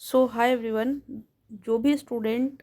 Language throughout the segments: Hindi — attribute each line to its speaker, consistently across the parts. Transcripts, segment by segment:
Speaker 1: सो हाय एवरीवन। जो भी स्टूडेंट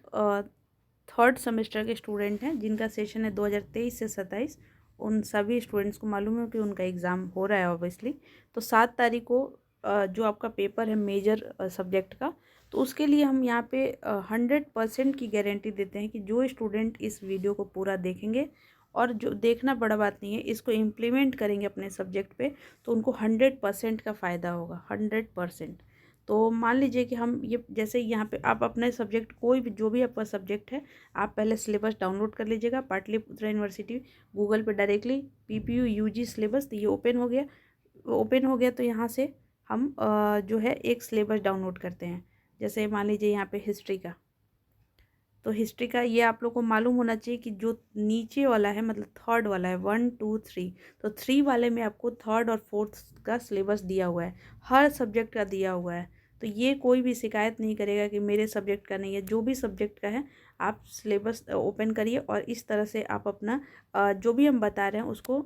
Speaker 1: थर्ड सेमेस्टर के स्टूडेंट हैं जिनका सेशन है 2023 से 27, उन सभी स्टूडेंट्स को मालूम है कि उनका एग्ज़ाम हो रहा है ऑब्वियसली। तो 7 तारीख को जो आपका पेपर है मेजर सब्जेक्ट का, तो उसके लिए हम यहाँ पे 100% की गारंटी देते हैं कि जो स्टूडेंट इस वीडियो को पूरा देखेंगे और जो देखना बड़ा बात नहीं है, इसको इम्प्लीमेंट करेंगे अपने सब्जेक्ट पे, तो उनको 100% का फ़ायदा होगा, 100%। तो मान लीजिए कि हम ये जैसे यहाँ पे आप अपने सब्जेक्ट कोई भी जो भी आपका सब्जेक्ट है, आप पहले सिलेबस डाउनलोड कर लीजिएगा पाटलिपुत्रा यूनिवर्सिटी गूगल पे डायरेक्टली पीपीयू यूजी सिलेबस। तो ये ओपन हो गया तो यहाँ से हम जो है एक सिलेबस डाउनलोड करते हैं। जैसे मान लीजिए यहाँ पे हिस्ट्री का, तो हिस्ट्री का ये आप लोग को मालूम होना चाहिए कि जो नीचे वाला है मतलब थर्ड वाला है 1 2 3, तो 3 वाले में आपको थर्ड और फोर्थ का सिलेबस दिया हुआ है, हर सब्जेक्ट का दिया हुआ है। तो ये कोई भी शिकायत नहीं करेगा कि मेरे सब्जेक्ट का नहीं है, जो भी सब्जेक्ट का है आप सिलेबस ओपन करिए और इस तरह से आप अपना जो भी हम बता रहे हैं उसको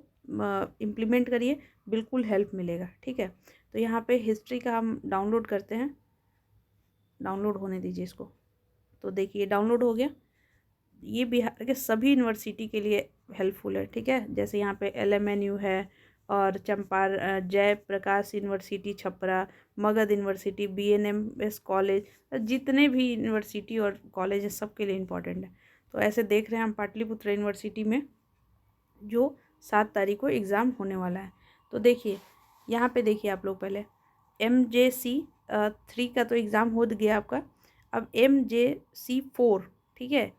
Speaker 1: इम्प्लीमेंट करिए, बिल्कुल हेल्प मिलेगा। ठीक है, तो यहाँ पे हिस्ट्री का हम डाउनलोड करते हैं, डाउनलोड होने दीजिए इसको। तो देखिए डाउनलोड हो गया। ये बिहार के सभी यूनिवर्सिटी के लिए हेल्पफुल है। ठीक है, जैसे यहाँ पे LMNU है और Jayaprakash university Chhapra, Magadh university, BNMS college, जितने भी यूनिवर्सिटी और कॉलेज है सबके लिए इम्पोर्टेंट है। तो ऐसे देख रहे हैं हम पाटलिपुत्रा यूनिवर्सिटी में जो 7 तारीख को एग्ज़ाम होने वाला है। तो देखिए यहाँ पे देखिए आप लोग पहले MJC 3 का तो एग्ज़ाम हो गया आपका। अब MJC 4, ठीक है,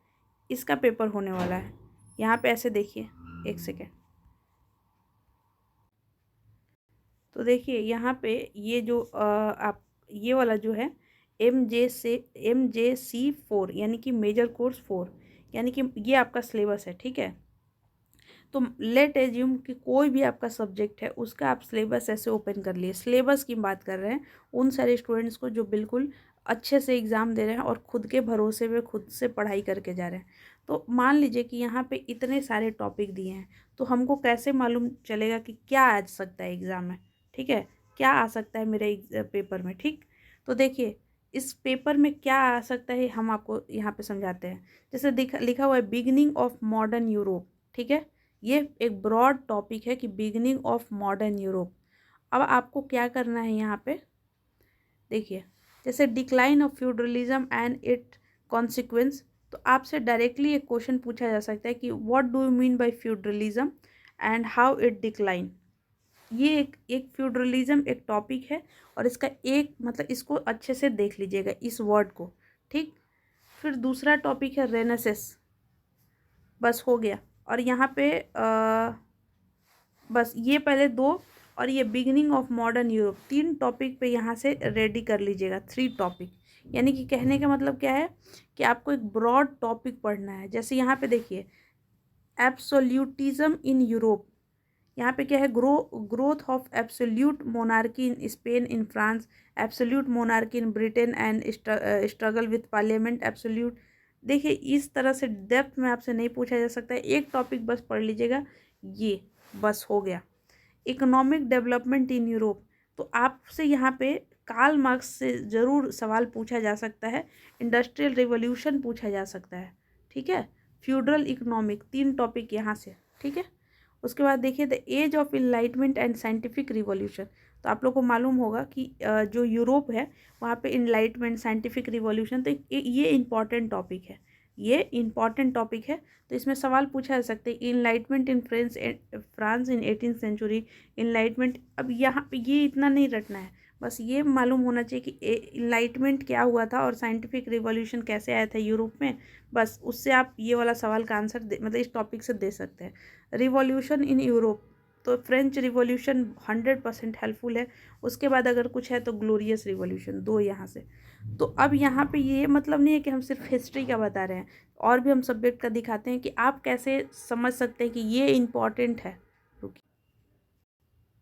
Speaker 1: इसका पेपर होने वाला है। यहाँ पे ऐसे देखिए, एक सेकेंड। तो देखिए यहाँ पे ये जो आप ये वाला जो है MJC 4 यानी कि मेजर कोर्स 4, यानी कि ये आपका सिलेबस है। ठीक है, तो लेट एज्यूम कि कोई भी आपका सब्जेक्ट है उसका आप सिलेबस ऐसे ओपन कर लिए। सिलेबस की बात कर रहे हैं उन सारे स्टूडेंट्स को जो बिल्कुल अच्छे से एग्ज़ाम दे रहे हैं और खुद के भरोसे पे खुद से पढ़ाई करके जा रहे हैं। तो मान लीजिए कि यहाँ पे इतने सारे टॉपिक दिए हैं, तो हमको कैसे मालूम चलेगा कि क्या आ सकता है एग्ज़ाम में। ठीक है, क्या आ सकता है मेरे पेपर में। ठीक, तो देखिए इस पेपर में क्या आ सकता है हम आपको यहाँ पे समझाते हैं। जैसे लिखा हुआ है बिगनिंग ऑफ मॉडर्न यूरोप। ठीक है, ये एक ब्रॉड टॉपिक है कि बिगनिंग ऑफ मॉडर्न यूरोप। अब आपको क्या करना है यहाँ पे देखिए, जैसे decline of feudalism and it consequence, तो आपसे डायरेक्टली एक क्वेश्चन पूछा जा सकता है कि what do you mean by feudalism and how it decline. ये एक फ्यूडरलिज्म एक टॉपिक है और इसका एक मतलब इसको अच्छे से देख लीजिएगा इस वर्ड को। ठीक, फिर दूसरा टॉपिक है रेनेसेंस, बस हो गया। और यहाँ पे बस ये पहले दो और ये beginning of modern Europe, 3 topic पे यहाँ से रेडी कर लीजिएगा। 3 टॉपिक यानी कि कहने का मतलब क्या है कि आपको एक ब्रॉड टॉपिक पढ़ना है। जैसे यहाँ पे देखिए एब्सोल्यूटिज्म इन यूरोप, यहाँ पे क्या है growth of absolute monarchy in Spain in France, absolute monarchy in Britain and struggle with parliament absolute. देखिए इस तरह से डेप्थ में आपसे नहीं पूछा जा सकता है, एक टॉपिक बस पढ़ लीजिएगा, ये बस हो गया। इकोनॉमिक डेवलपमेंट इन यूरोप, तो आपसे यहाँ पे कार्ल मार्क्स से ज़रूर सवाल पूछा जा सकता है, इंडस्ट्रियल रिवॉल्यूशन पूछा जा सकता है। ठीक है, फ्यूडरल इकोनॉमिक, 3 टॉपिक यहाँ से। ठीक है, उसके बाद देखिए the age of enlightenment and scientific revolution, तो आप लोग को मालूम होगा कि जो यूरोप है वहाँ पे इनलाइटमेंट साइंटिफिक रिवॉल्यूशन, तो ये इम्पॉर्टेंट टॉपिक है, ये इम्पॉर्टेंट टॉपिक है। तो इसमें सवाल पूछा जा सकता है enlightenment in France in 18th century, enlightenment. अब यहाँ पे ये इतना नहीं रटना है, बस ये मालूम होना चाहिए कि इनलाइटमेंट क्या हुआ था और साइंटिफिक रिवॉल्यूशन कैसे आया था यूरोप में। बस उससे आप ये वाला सवाल का आंसर मतलब इस टॉपिक से दे सकते हैं। रिवॉल्यूशन इन यूरोप, तो फ्रेंच रिवॉल्यूशन 100% हेल्पफुल है। उसके बाद अगर कुछ है तो ग्लोरियस रिवॉल्यूशन, 2 यहाँ से। तो अब यहाँ पे ये मतलब नहीं है कि हम सिर्फ हिस्ट्री का बता रहे हैं, और भी हम सब्जेक्ट का दिखाते हैं कि आप कैसे समझ सकते हैं कि ये इम्पॉर्टेंट है। रुकिए,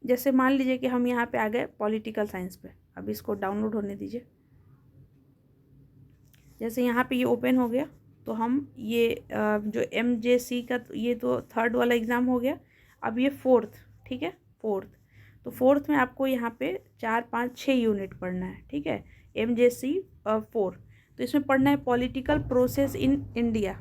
Speaker 1: जैसे मान लीजिए कि हम यहाँ पे आ गए पॉलिटिकल साइंस पे, अब इसको डाउनलोड होने दीजिए। जैसे यहाँ पे ये ओपन हो गया, तो हम ये जो MJC का ये तो थर्ड वाला एग्ज़ाम हो गया। अब ये फोर्थ, ठीक है, फोर्थ, तो फोर्थ में आपको यहाँ पे 4 5 6 यूनिट पढ़ना है। ठीक है, MJC 4। तो इसमें पढ़ना है political process in India,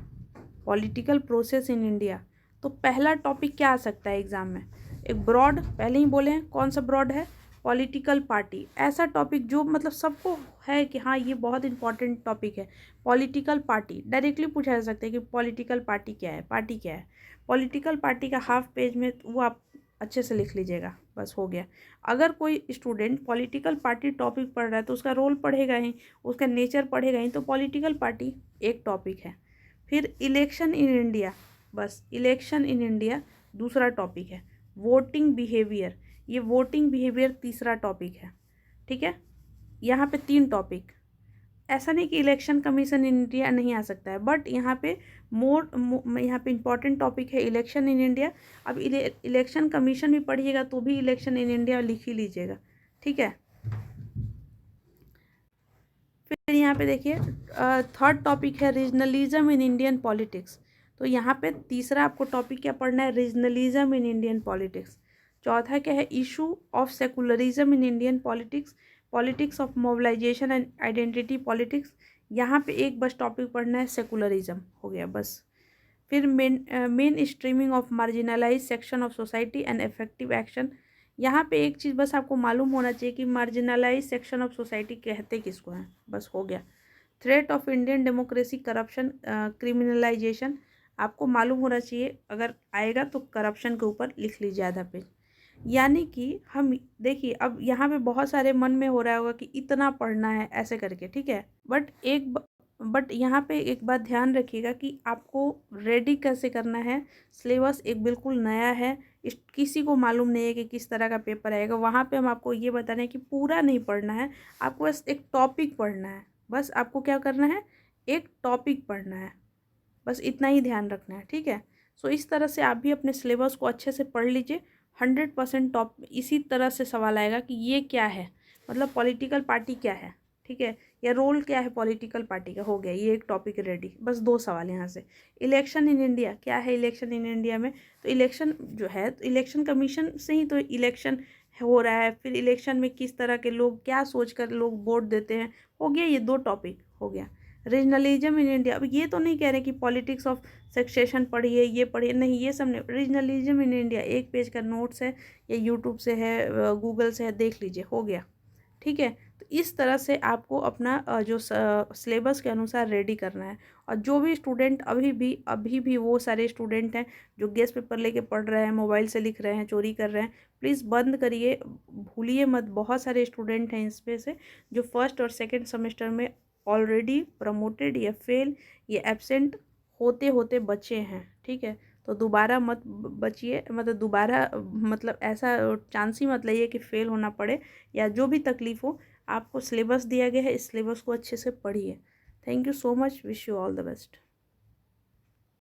Speaker 1: political process in India. तो पहला टॉपिक क्या आ सकता है एग्जाम में, एक ब्रॉड, पहले ही बोले हैं कौन सा ब्रॉड है, पॉलिटिकल पार्टी। ऐसा टॉपिक जो मतलब सबको है कि हाँ ये बहुत इंपॉर्टेंट टॉपिक है, पॉलिटिकल पार्टी। डायरेक्टली पूछा जा सकता है कि पॉलिटिकल पार्टी क्या है, पार्टी क्या है। पॉलिटिकल पार्टी का हाफ पेज में वो आप अच्छे से लिख लीजिएगा, बस हो गया। अगर कोई स्टूडेंट पॉलिटिकल पार्टी टॉपिक पढ़ रहा है तो उसका रोल पढ़ेगा ही, उसका नेचर पढ़ेगा ही। तो पॉलिटिकल पार्टी एक टॉपिक है। फिर इलेक्शन इन इंडिया, बस इलेक्शन इन इंडिया दूसरा टॉपिक है। वोटिंग बिहेवियर, ये वोटिंग बिहेवियर तीसरा टॉपिक है। ठीक है, यहाँ पे 3 टॉपिक। ऐसा नहीं कि इलेक्शन कमीशन इन इंडिया नहीं आ सकता है, बट यहाँ पे यहाँ पे इम्पॉर्टेंट टॉपिक है इलेक्शन इन इंडिया। अब इलेक्शन कमीशन भी पढ़िएगा तो भी इलेक्शन इन इंडिया लिख ही लीजिएगा। ठीक है, फिर यहाँ पे देखिए थर्ड टॉपिक है रीजनलिज्म इन इंडियन पॉलिटिक्स। तो यहाँ पे तीसरा आपको टॉपिक क्या पढ़ना है, रीजनलिज्म इन इंडियन पॉलिटिक्स। चौथा क्या है, issue of secularism in Indian politics, politics of mobilisation and identity politics. यहाँ पे एक बस टॉपिक पढ़ना है सेकुलरिज्म, हो गया बस। फिर mainstreaming of marginalise section of society and effective action. यहाँ पे एक चीज़ बस आपको मालूम होना चाहिए कि मार्जिनलाइज सेक्शन ऑफ सोसाइटी कहते किसको हैं, बस हो गया। Threat of Indian democracy, corruption, criminalisation, आपको मालूम होना चाहिए। अगर आएगा तो करप्शन के ऊपर लिख लीजिए आधा पेज। यानी कि हम देखिए अब यहाँ पे बहुत सारे मन में हो रहा होगा कि इतना पढ़ना है ऐसे करके, ठीक है। बट यहाँ पे एक बात ध्यान रखिएगा कि आपको रेडी कैसे करना है। सिलेबस एक बिल्कुल नया है, किसी को मालूम नहीं है कि किस तरह का पेपर आएगा। वहाँ पे हम आपको ये बता रहे हैं कि पूरा नहीं पढ़ना है, आपको बस एक टॉपिक पढ़ना है। बस आपको क्या करना है, एक टॉपिक पढ़ना है, बस इतना ही ध्यान रखना है, ठीक है। सो इस तरह से आप भी अपने सिलेबस को अच्छे से पढ़ लीजिए। 100% टॉप इसी तरह से सवाल आएगा कि ये क्या है, मतलब पॉलिटिकल पार्टी क्या है, ठीक है, या रोल क्या है पॉलिटिकल पार्टी का। हो गया, ये एक टॉपिक रेडी। बस 2 सवाल यहाँ से। इलेक्शन इन इंडिया क्या है, इलेक्शन इन इंडिया में तो इलेक्शन जो है तो इलेक्शन कमीशन से ही तो इलेक्शन हो रहा है। फिर इलेक्शन में किस तरह के लोग क्या सोच कर लोग वोट देते हैं, हो गया, ये 2 टॉपिक हो गया। रीजनलिज्म इन इंडिया, अब ये तो नहीं कह रहे कि पॉलिटिक्स ऑफ सेक्सेशन पढ़िए, ये पढ़िए, नहीं, ये सब नहीं। रीजनलिज्म इन इंडिया एक पेज का नोट्स है, या यूट्यूब से है, गूगल से है, देख लीजिए, हो गया, ठीक है। तो इस तरह से आपको अपना जो सिलेबस के अनुसार रेडी करना है। और जो भी स्टूडेंट अभी भी वो सारे स्टूडेंट हैं जो गेस्ट पेपर लेके पढ़ रहे हैं, मोबाइल से लिख रहे हैं, चोरी कर रहे हैं, प्लीज़ बंद करिए, भूलिए मत। बहुत सारे स्टूडेंट हैं इसमें से जो फर्स्ट और सेकेंड सेमेस्टर में ऑलरेडी प्रमोटेड या फेल या एब्सेंट होते होते बचे हैं, ठीक है। तो दोबारा मत बचिए, मतलब दोबारा मतलब ऐसा चांस ही मत लाइए कि फ़ेल होना पड़े, या जो भी तकलीफ़ हो। आपको सिलेबस दिया गया है, इस सिलेबस को अच्छे से पढ़िए। Thank you so much, wish you all the best.